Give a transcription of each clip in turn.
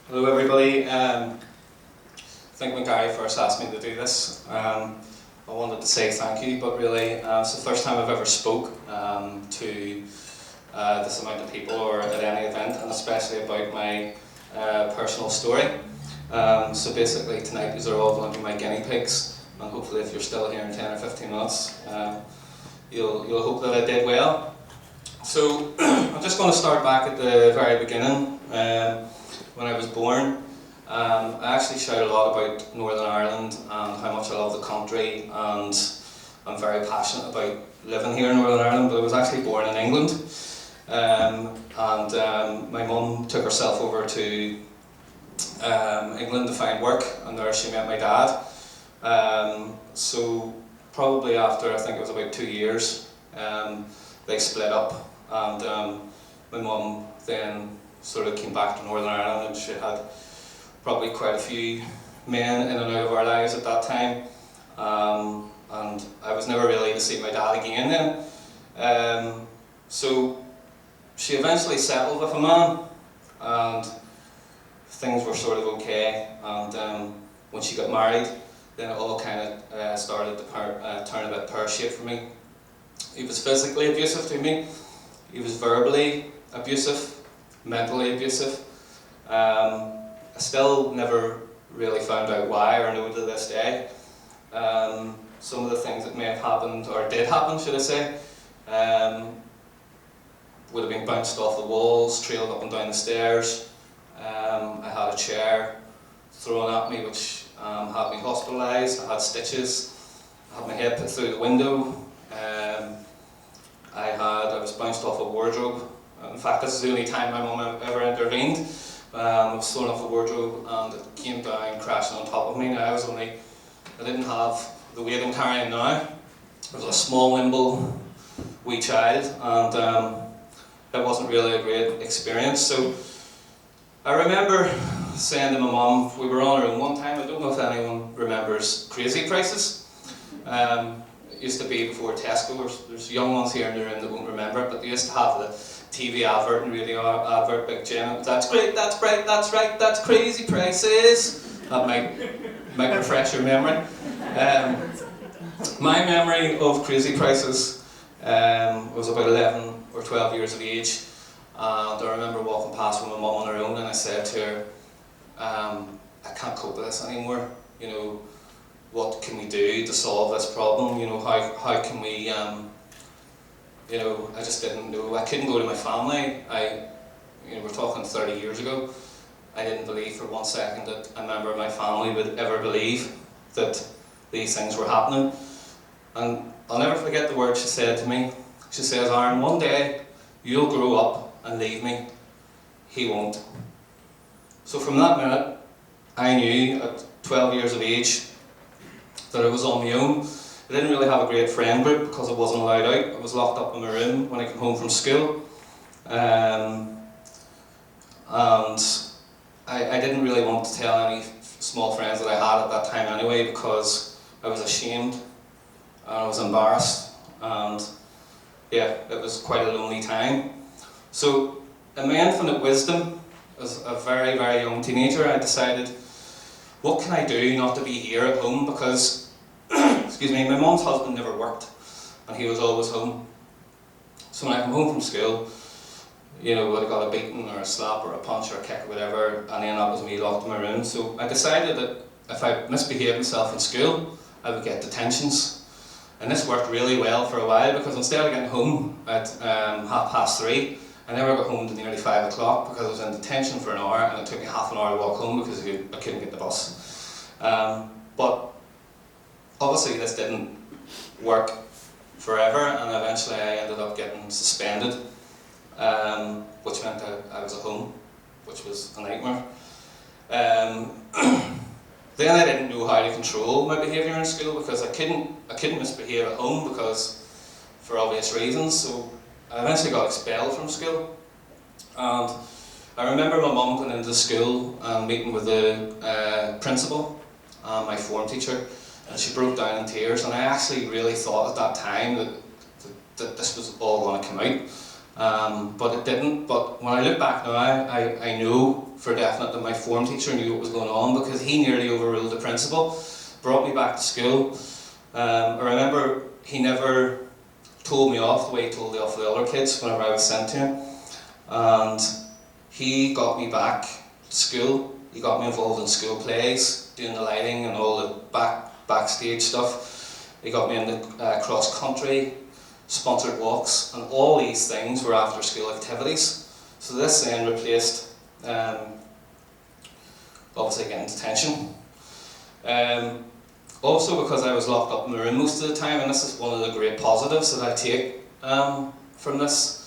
Hello everybody. I think when Gary first asked me to do this, I wanted to say thank you, but really it's the first time I've ever spoke to this amount of people or at any event, and especially about my personal story. So basically tonight these are all going to be my guinea pigs, and hopefully if you're still here in 10 or 15 minutes, you'll hope that I did well. So I'm just going to start back at the very beginning. When I was born, I actually shout a lot about Northern Ireland and how much I love the country, and I'm very passionate about living here in Northern Ireland, but I was actually born in England. My mum took herself over to England to find work, and there she met my dad. So probably after, I think it was about 2 years, they split up, and my mum then sort of came back to Northern Ireland, and she had probably quite a few men in and out of our lives at that time, and I was never really to see my dad again then. So she eventually settled with a man, and things were sort of okay, and when she got married, then it all kind of started to turn a bit pear-shaped for me. He was physically abusive to me, he was verbally abusive, mentally abusive. I still never really found out why, or know to this day. Some of the things that may have happened, or did happen should I say, would have been bounced off the walls, trailed up and down the stairs. I had a chair thrown at me which had me hospitalised. I had stitches, I had my head put through the window. I was bounced off a wardrobe. In fact, this is the only time my mum ever intervened. I was thrown off a wardrobe and it came down crashing on top of me. Now I didn't have the weight I'm carrying now. I was a small, nimble, wee child, and it wasn't really a great experience. So I remember saying to my mum, we were on our own one time, I don't know if anyone remembers Crazy Prices. It used to be before Tesco. There's young ones here in the room that won't remember it, but they used to have the TV advert and radio advert, Big Jim. That's great, that's bright, that's right, that's Crazy Prices. That might refresh your memory. My memory of Crazy Prices was about 11 or 12 years of age, and I remember walking past with my mum on her own, and I said to her, I can't cope with this anymore. You know, what can we do to solve this problem? You know, how can we, you know, I just didn't know. I couldn't go to my family. We're talking 30 years ago. I didn't believe for 1 second that a member of my family would ever believe that these things were happening. And I'll never forget the words she said to me. She says, Aaron, one day you'll grow up and leave me. He won't. So from that minute, I knew at 12 years of age that I was on my own. I didn't really have a great friend group because I wasn't allowed out. I was locked up in my room when I came home from school. And I didn't really want to tell any small friends that I had at that time anyway, because I was ashamed and I was embarrassed, and yeah, it was quite a lonely time. So in my infinite wisdom, as a very, very young teenager, I decided, what can I do not to be here at home? Because, excuse me, my mum's husband never worked, and he was always home. So when I come home from school, you know, I got a beating or a slap or a punch or a kick or whatever, and then that was me locked in my room. So I decided that if I misbehaved myself in school, I would get detentions. And this worked really well for a while, because instead of getting home at 3:30, I never got home to nearly 5 o'clock because I was in detention for an hour, and it took me half an hour to walk home because I couldn't get the bus. But obviously this didn't work forever, and eventually I ended up getting suspended, which meant I was at home, which was a nightmare. Then I didn't know how to control my behaviour in school, because I couldn't misbehave at home because, for obvious reasons. So I eventually got expelled from school, and I remember my mum going into school and meeting with the principal and my form teacher, and she broke down in tears, and I actually really thought at that time that this was all going to come out, but it didn't. But when I look back now, I know for definite that my form teacher knew what was going on, because he nearly overruled the principal, brought me back to school. I remember he never told me off the way he told off the other kids whenever I was sent to him. And he got me back to school. He got me involved in school plays, doing the lighting and all the backstage stuff. He got me into cross country, sponsored walks, and all these things were after school activities. So this then replaced obviously getting detention. Also, because I was locked up in my room most of the time, and this is one of the great positives that I take from this.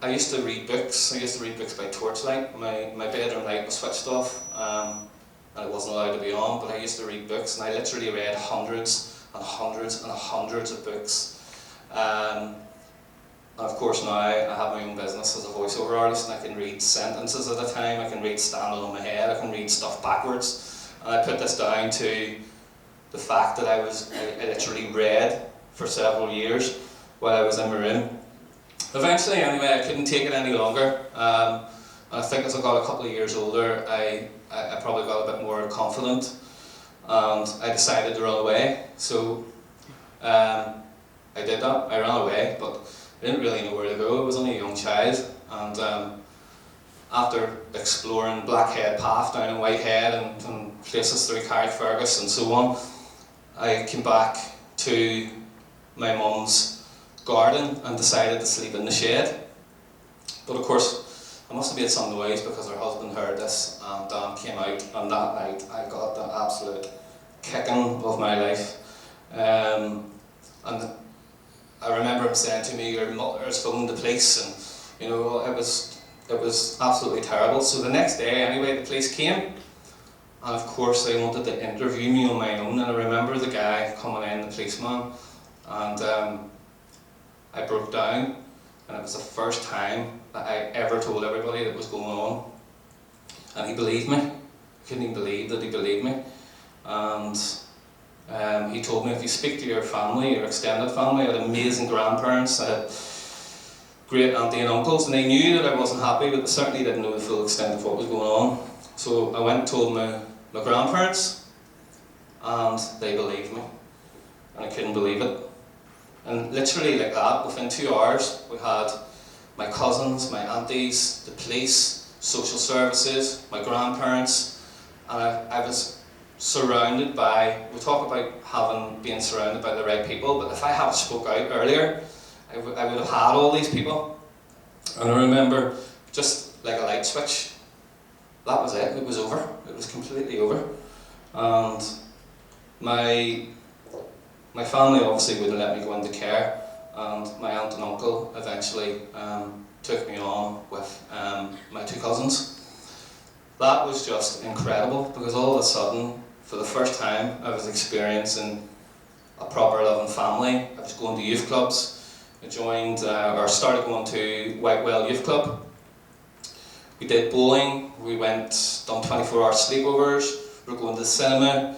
I used to read books. I used to read books by torchlight. My bedroom light was switched off, and it wasn't allowed to be on, but I used to read books, and I literally read hundreds and hundreds and hundreds of books. And of course now I have my own business as a voiceover artist, and I can read sentences at a time, I can read standing on my head, I can read stuff backwards. And I put this down to the fact that I literally read for several years while I was in my room. Eventually, anyway, I couldn't take it any longer. I think as I got a couple of years older, I probably got a bit more confident, and I decided to run away. So I did that. I ran away, but I didn't really know where to go. I was only a young child, and after exploring Blackhead Path down in Whitehead and places through Carrickfergus and so on, I came back to my mum's garden and decided to sleep in the shed. But of course, I must have made some noise because her husband heard this, and came out, and that night I got the absolute kicking of my life. And I remember him saying to me, "Your mother's phoned the police," and you know, it was absolutely terrible. So the next day, anyway, the police came, and of course they wanted to interview me on my own. And I remember the guy coming in, the policeman, and I broke down, and it was the first time that I ever told everybody that was going on. And he believed me. I couldn't even believe that he believed me. And he told me, if you speak to your family, your extended family, I had amazing grandparents, I had great auntie and uncles, and they knew that I wasn't happy, but they certainly didn't know the full extent of what was going on. So I went and told my grandparents, and they believed me, and I couldn't believe it. And literally like that, within 2 hours, we had my cousins, my aunties, the police, social services, my grandparents, and I was surrounded by, we talk about being surrounded by the right people, but if I had spoke out earlier, I would have had all these people. And I remember, just like a light switch, that was it was over, it was completely over. And my family obviously wouldn't let me go into care, and my aunt and uncle eventually took me on with my 2 cousins. That was just incredible, because all of a sudden, for the first time, I was experiencing a proper loving family. I was going to youth clubs. I joined, or started going to Whitewell Youth Club. We did bowling, we done 24-hour sleepovers, we were going to the cinema.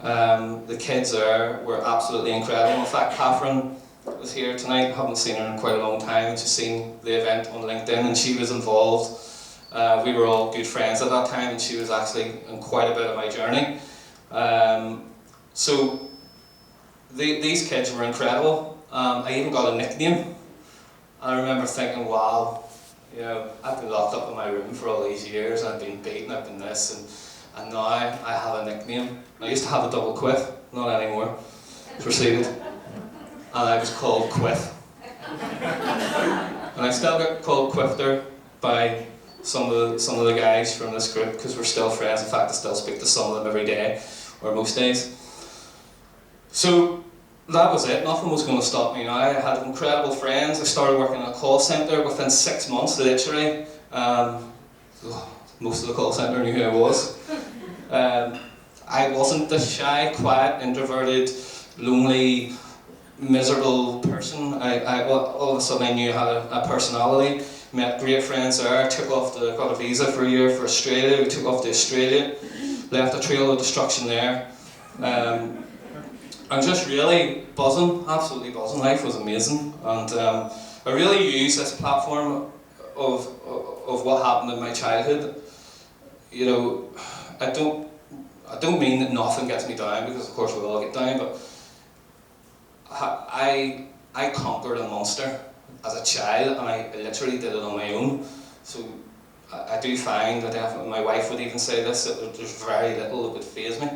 The kids there were absolutely incredible. In fact, Catherine was here tonight. I haven't seen her in quite a long time. I've just seen the event on LinkedIn, and she was involved. We were all good friends at that time, and she was actually in quite a bit of my journey. So these kids were incredible. I even got a nickname. I remember thinking, wow, you know, I've been locked up in my room for all these years, I've been beaten, I've been this, and now I have a nickname. I used to have a double quiff, not anymore. Proceeded. And I was called Quiff. And I still get called Quifter by some of the guys from this group, because we're still friends. In fact, I still speak to some of them every day, or most days. So that was it. Nothing was going to stop me now. I had incredible friends. I started working in a call centre within 6 months, literally. Most of the call centre knew who I was. I wasn't the shy, quiet, introverted, lonely, miserable person. All of a sudden I knew I had a personality. Met great friends there. Got a visa for a year for Australia. We took off to Australia. Left a trail of destruction there. I'm just really buzzing, absolutely buzzing. Life was amazing, and I really use this platform of what happened in my childhood, you know, I don't mean that nothing gets me down, because of course we all get down, but I conquered a monster as a child, and I literally did it on my own. So I do find that definitely, my wife would even say this, that there's very little that would faze me.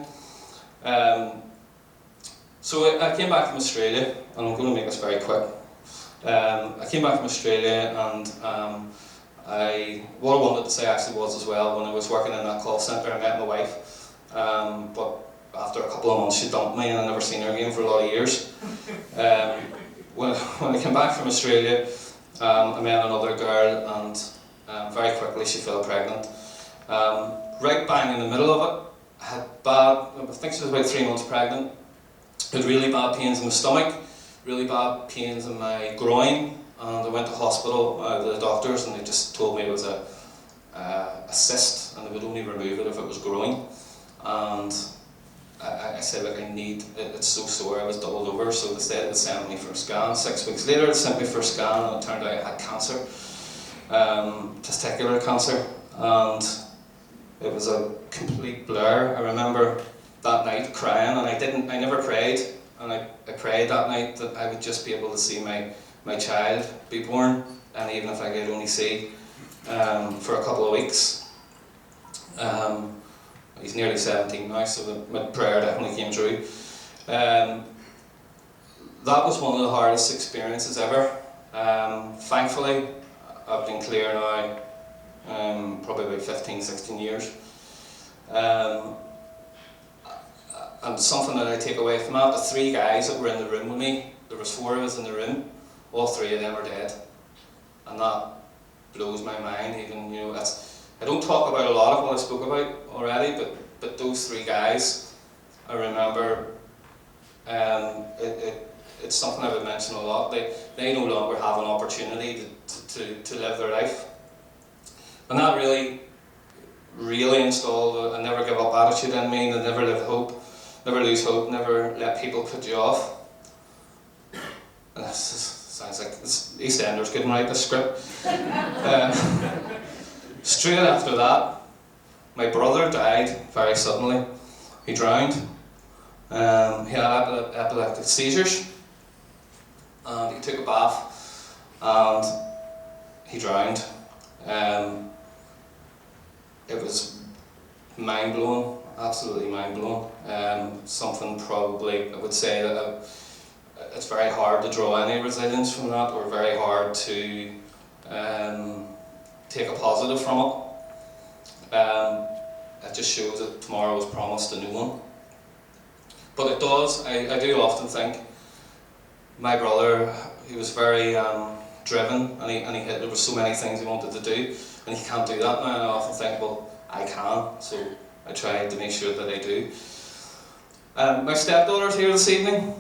So I came back from Australia, and I'm going to make this very quick. I came back from Australia, and what I wanted to say actually was as well, when I was working in that call centre, I met my wife, but after a couple of months she dumped me, and I never seen her again for a lot of years. When I came back from Australia, I met another girl, and very quickly she fell pregnant. Right bang in the middle of it, I had I think she was about 3 months pregnant. I had really bad pains in my stomach, really bad pains in my groin, and I went to hospital, the doctors, and they just told me it was a cyst, and they would only remove it if it was growing. And I said, like, it's so sore, I was doubled over, so they said they sent me for a scan. 6 weeks later they sent me for a scan, and it turned out I had cancer, testicular cancer, and it was a complete blur. I remember that night crying, and I never prayed, and I prayed that night that I would just be able to see my child be born, and even if I could only see for a couple of weeks. He's nearly 17 now, so my prayer definitely came true. That was one of the hardest experiences ever. Thankfully, I've been clear now probably about 15, 16 years. And something that I take away from that, the 3 guys that were in the room with me, there was 4 of us in the room, all 3 of them are dead. And that blows my mind. Even, you know, I don't talk about a lot of what I spoke about already, but those 3 guys, I remember, it's something I would mention a lot. They no longer have an opportunity to live their life. And that really installed a never give up attitude in me, and never lose hope, never let people put you off. And this sounds like EastEnders couldn't write this script. Straight after that, my brother died very suddenly. He drowned. He had epileptic seizures, and he took a bath, and he drowned. It was mind-blowing, absolutely mind-blowing. Something probably, I would say that it's very hard to draw any resilience from that, or very hard to take a positive from it. It just shows that tomorrow is promised to no one. But it does, I do often think, my brother, he was very driven, and there were so many things he wanted to do, and he can't do that now, and I often think, well, I can, so I try to make sure that I do. My stepdaughter's here this evening.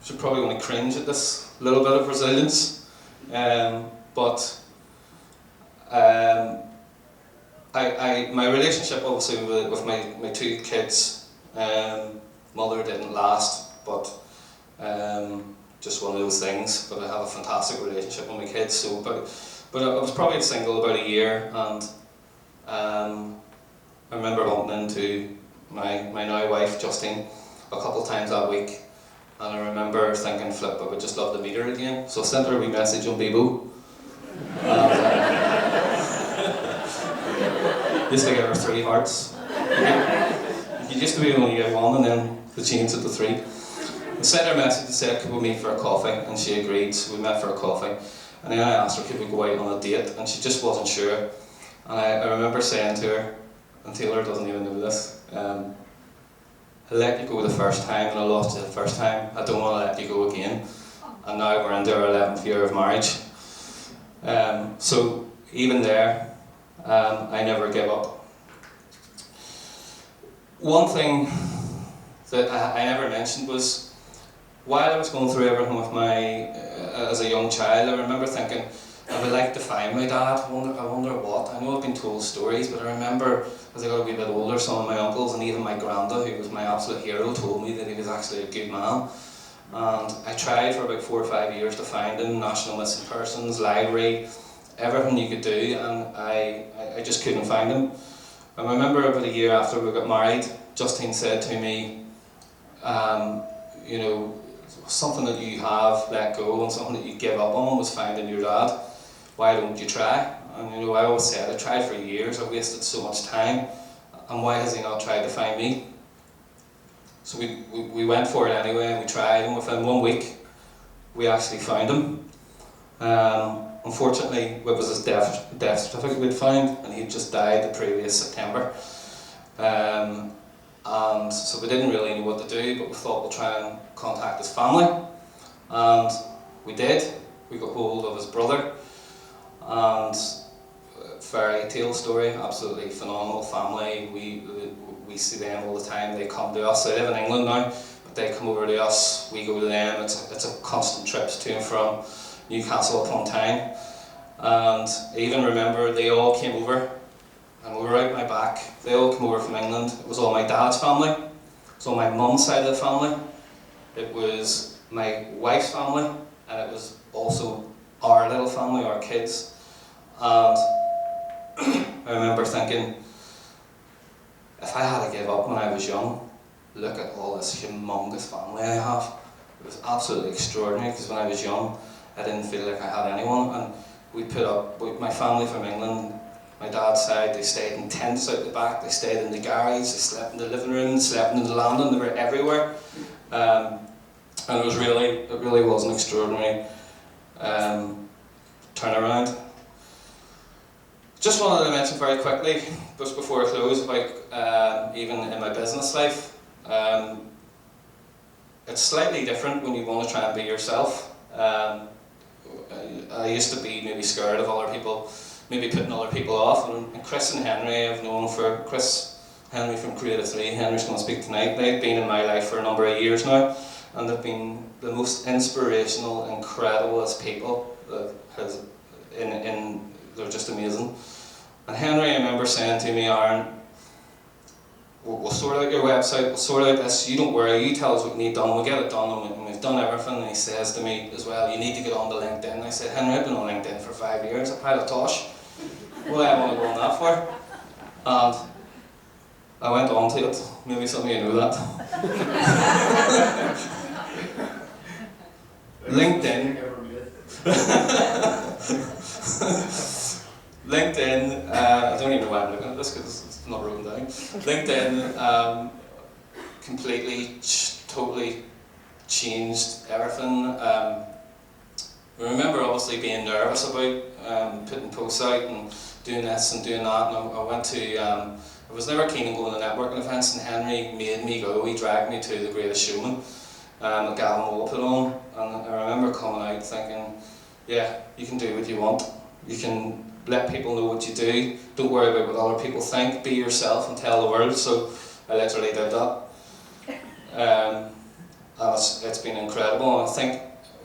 She's probably going to cringe at this little bit of resilience, but my relationship obviously with my 2 kids, mother didn't last, but just one of those things. But I have a fantastic relationship with my kids. So, but I was probably single about a year, and I remember bumping into my now wife Justine a couple of times that week, and I remember thinking, flip, I would just love to meet her again. So I sent her a wee message on Bebo. Used to give her 3 hearts. You used to be only get 1, and then they changed it to 3. I sent her a message and said, could we meet for a coffee? And she agreed, so we met for a coffee. And then I asked her, could we go out on a date? And she just wasn't sure. And I remember saying to her, and Taylor doesn't even know this, I let you go the first time, and I lost you the first time. I don't want to let you go again. And now we're into our 11th year of marriage. So even there, I never give up. One thing that I never mentioned was, while I was going through everything with as a young child, I remember thinking, I would like to find my dad. I wonder what. I know I've been told stories, but I remember as I got a wee bit older, some of my uncles and even my granda, who was my absolute hero, told me that he was actually a good man. And I tried for about 4 or 5 years to find him, National Missing Persons, Library, everything you could do, and I just couldn't find him. I remember about a year after we got married, Justine said to me, you know, something that you have let go and something that you give up on was finding your dad. Why don't you try? And you know, I always said, I tried for years, I wasted so much time, and why has he not tried to find me? So we went for it anyway, and we tried, and within 1 week, we actually found him. Unfortunately, it was his death certificate we'd found, and he'd just died the previous September. And so we didn't really know what to do, but we thought we'll try and contact his family. And we did. We got hold of his brother. And fairy tale story, absolutely phenomenal family. We see them all the time. They come to us. They live in England now, but they come over to us. We go to them. It's a constant trip to and from Newcastle upon Tyne. And I even remember they all came over, and we were out my back. They all came over from England. It was all my dad's family. It was all my mum's side of the family. It was my wife's family, and it was also our little family, our kids. And I remember thinking, if I had to give up when I was young, look at all this humongous family I have. It was absolutely extraordinary, because when I was young, I didn't feel like I had anyone. And we put up with my family from England, my dad's side. They stayed in tents out the back, they stayed in the garage, they slept in the living room, they slept in the landing, they were everywhere. And it really was an extraordinary turnaround. Just wanted to mention very quickly, just before I close, about even in my business life. It's slightly different when you want to try and be yourself. I used to be maybe scared of other people, maybe putting other people off. And Chris and Henry, I've known for Chris Henry from Creative 3, Henry's going to speak tonight. They've been in my life for a number of years now, and they've been the most inspirational, incredible as people. They're just amazing. And Henry, I remember saying to me, Aaron, we'll sort out your website, we'll sort out this, you don't worry, you tell us what you need done, we'll get it done, and we've done everything. And he says to me as well, you need to get onto LinkedIn. And I said, Henry, I've been on LinkedIn for 5 years, a pile of tosh. What do I want to go on that for? And I went on to it. Maybe some of you know that. LinkedIn. LinkedIn, I don't even know why I'm looking at this because it's not written down. LinkedIn completely, totally changed everything. I remember obviously being nervous about putting posts out and doing this and doing that. And I went to, I was never keen on going to networking events, and Henry made me go. He dragged me to The Greatest Showman that Gavin Moore put on. And I remember coming out thinking, yeah, you can do what you want. You can let people know what you do. Don't worry about what other people think. Be yourself and tell the world. So I literally did that. And it's been incredible. And I think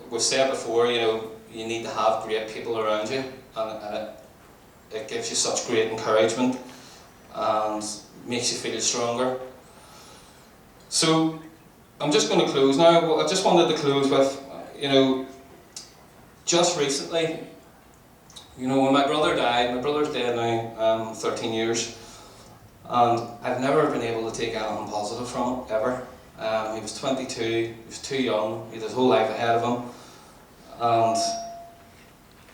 we've said before, you know, you need to have great people around you, and it gives you such great encouragement and makes you feel stronger. So I'm just going to close now. I just wanted to close with, you know, just recently, you know, when my brother died, my brother's dead now, 13 years, and I've never been able to take anything positive from it, ever. He was 22, he was too young, he had his whole life ahead of him, and,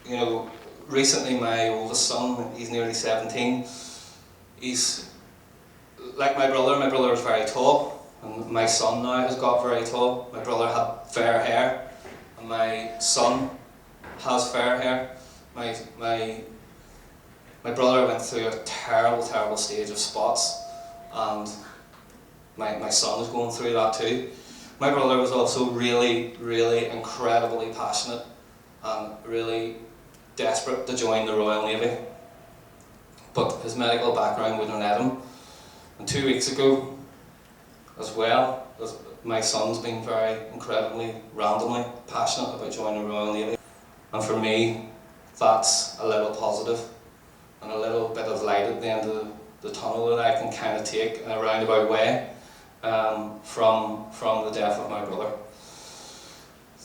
you know, recently my oldest son, he's nearly 17, he's like my brother was very tall, and my son now has got very tall. My brother had fair hair, and my son has fair hair. My brother went through a terrible stage of spots, and my son is going through that too. My brother was also really incredibly passionate and really desperate to join the Royal Navy, but his medical background wouldn't let him. And 2 weeks ago, as well, my son's been very incredibly, randomly passionate about joining the Royal Navy. And for me, that's a little positive and a little bit of light at the end of the tunnel that I can kind of take in a roundabout way from the death of my brother.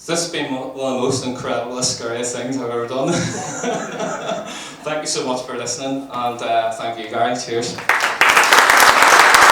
This has been one of the most incredible, scariest things I've ever done. Thank you so much for listening, and thank you, Gary. Cheers.